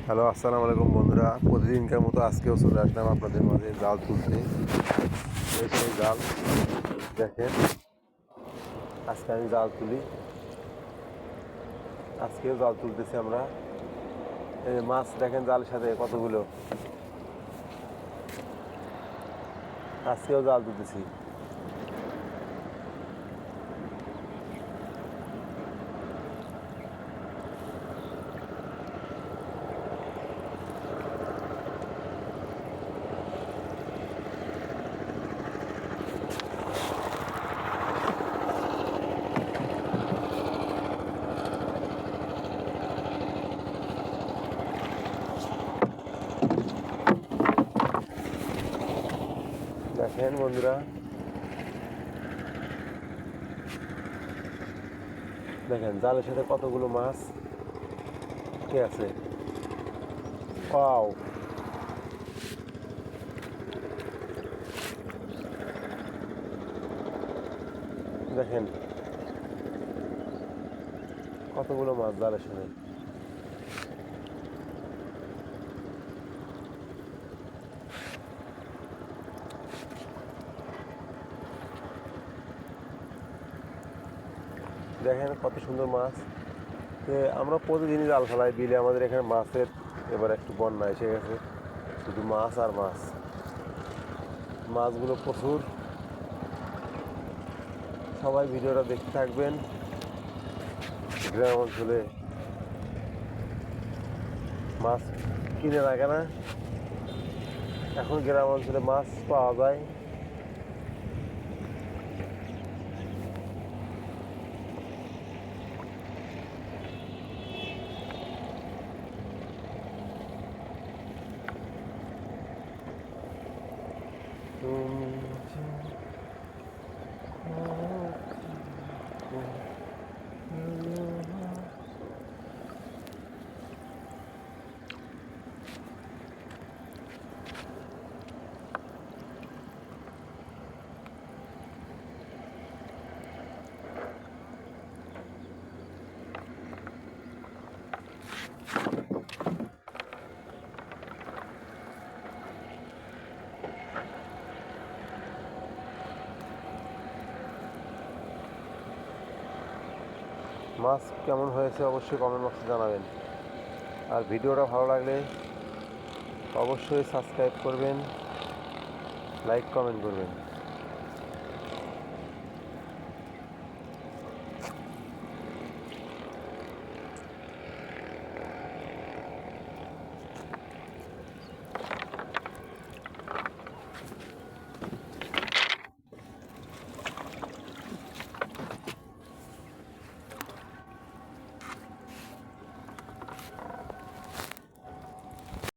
Hello, আসসালামু আলাইকুম বন্ধুরা। প্রতিদিনকার মতো আজকেও চলে আসলাম আপনাদের মাঝে জাল তুলতে। এই সেই জাল দেখেন, আজকে আমি জাল তুলি। আজকেও জাল তুলতেছি আমরা। এই মাছ দেখেন জালের সাথে কতগুলো। আজকেও জাল তুলতেছি। দেখেন বন্ধুরা, দেখেন জালের সাথে কতগুলো মাছ কে আছে। ওয়াও, দেখেন কতগুলো মাছ জালের সাথে। দেখেন কত সুন্দর মাছ। আমরা প্রতিদিনই জাল ফেলাই বিলে। আমাদের এখানে মাছের এবার একটু বন্যা এসে গেছে, শুধু মাছ আর মাছ। মাছগুলো প্রচুর। সবাই ভিডিওটা দেখতে থাকবেন। গ্রাম অঞ্চলে মাছ কিনে লাগে না, এখন গ্রাম অঞ্চলে মাছ পাওয়া যায়। তুমি মাছ কেমন হয়েছে অবশ্যই কমেন্ট বক্সে জানাবেন। আর ভিডিওটা ভালো লাগলে অবশ্যই সাবস্ক্রাইব করবেন, লাইক কমেন্ট করবেন।